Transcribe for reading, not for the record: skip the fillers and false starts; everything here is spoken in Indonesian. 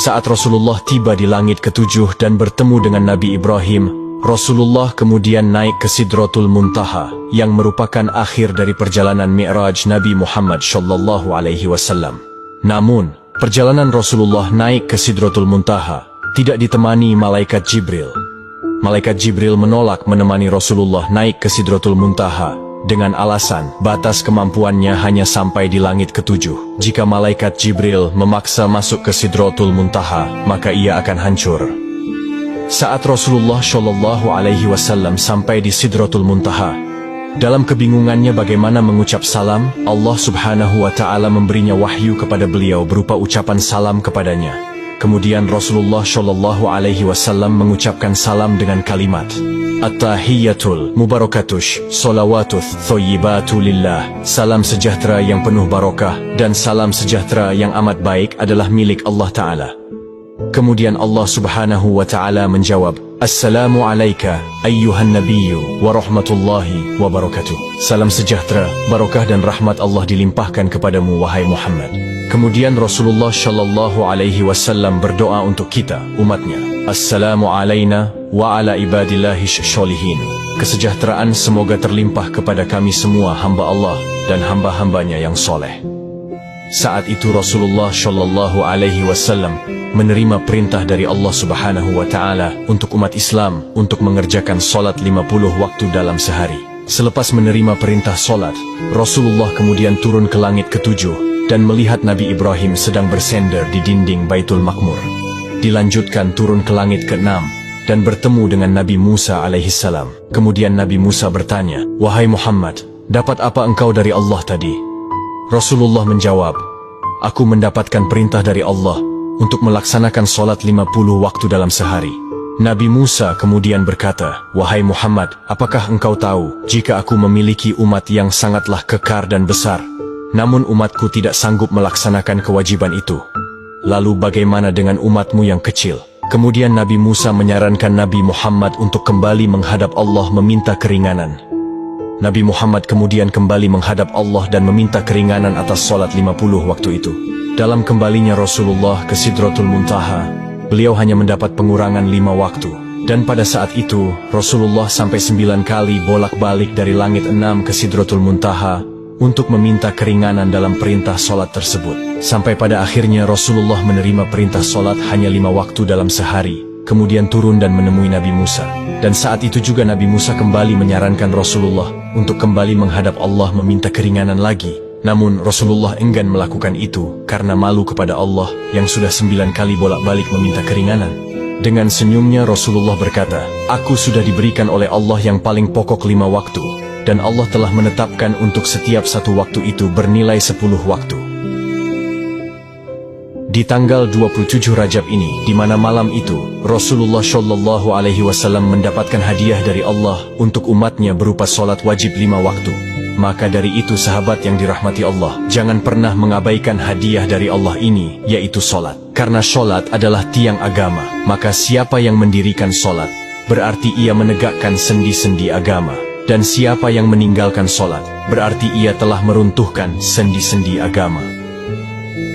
Saat Rasulullah tiba di langit ketujuh dan bertemu dengan Nabi Ibrahim, Rasulullah kemudian naik ke Sidratul Muntaha, yang merupakan akhir dari perjalanan Mi'raj Nabi Muhammad SAW. Namun, perjalanan Rasulullah naik ke Sidratul Muntaha tidak ditemani Malaikat Jibril. Malaikat Jibril menolak menemani Rasulullah naik ke Sidratul Muntaha dengan alasan batas kemampuannya hanya sampai di langit ketujuh. Jika Malaikat Jibril memaksa masuk ke Sidratul Muntaha, maka ia akan hancur. Saat Rasulullah SAW sampai di Sidratul Muntaha, dalam kebingungannya bagaimana mengucap salam, Allah Subhanahu wa Ta'ala memberinya wahyu kepada beliau berupa ucapan salam kepadanya. Kemudian Rasulullah SAW mengucapkan salam dengan kalimat At-tahiyyatul mubarakatush salawatuth thoyyibatu lillah. Salam sejahtera yang penuh barokah dan salam sejahtera yang amat baik adalah milik Allah Ta'ala. Kemudian Allah Subhanahu wa Ta'ala menjawab, Assalamu alayka ayyuhan nabiyyu wa rahmatullahi wa barakatuh. Salam sejahtera, barokah dan rahmat Allah dilimpahkan kepadamu wahai Muhammad. Kemudian Rasulullah SAW berdoa untuk kita, umatnya. Assalamu alayna wa ala ibadillahi sholihin. Kesejahteraan semoga terlimpah kepada kami semua hamba Allah dan hamba-hambanya yang soleh. Saat itu Rasulullah SAW menerima perintah dari Allah Subhanahu wa Ta'ala untuk umat Islam untuk mengerjakan solat 50 waktu dalam sehari. Selepas menerima perintah solat, Rasulullah kemudian turun ke langit ketujuh dan melihat Nabi Ibrahim sedang bersender di dinding Baitul Makmur. Dilanjutkan turun ke langit ke-6 dan bertemu dengan Nabi Musa alaihissalam. Kemudian Nabi Musa bertanya, Wahai Muhammad, dapat apa engkau dari Allah tadi? Rasulullah menjawab, Aku mendapatkan perintah dari Allah untuk melaksanakan solat 50 waktu dalam sehari. Nabi Musa kemudian berkata, Wahai Muhammad, apakah engkau tahu jika aku memiliki umat yang sangatlah kekar dan besar, namun umatku tidak sanggup melaksanakan kewajiban itu? Lalu bagaimana dengan umatmu yang kecil? Kemudian Nabi Musa menyarankan Nabi Muhammad untuk kembali menghadap Allah meminta keringanan. Nabi Muhammad kemudian kembali menghadap Allah dan meminta keringanan atas solat 50 waktu itu. Dalam kembalinya Rasulullah ke Sidratul Muntaha, beliau hanya mendapat pengurangan 5 waktu. Dan pada saat itu, Rasulullah sampai 9 kali bolak-balik dari langit 6 ke Sidratul Muntaha untuk meminta keringanan dalam perintah solat tersebut. Sampai pada akhirnya Rasulullah menerima perintah solat hanya 5 waktu dalam sehari. Kemudian turun dan menemui Nabi Musa. Dan saat itu juga Nabi Musa kembali menyarankan Rasulullah untuk kembali menghadap Allah meminta keringanan lagi. Namun Rasulullah enggan melakukan itu karena malu kepada Allah yang sudah 9 kali bolak-balik meminta keringanan. Dengan senyumnya Rasulullah berkata, Aku sudah diberikan oleh Allah yang paling pokok 5 waktu, dan Allah telah menetapkan untuk setiap satu waktu itu bernilai 10 waktu. Di tanggal 27 Rajab ini, di mana malam itu, Rasulullah SAW mendapatkan hadiah dari Allah untuk umatnya berupa solat wajib 5 waktu. Maka dari itu sahabat yang dirahmati Allah, jangan pernah mengabaikan hadiah dari Allah ini, yaitu solat. Karena solat adalah tiang agama, maka siapa yang mendirikan solat, berarti ia menegakkan sendi-sendi agama. Dan siapa yang meninggalkan solat, berarti ia telah meruntuhkan sendi-sendi agama.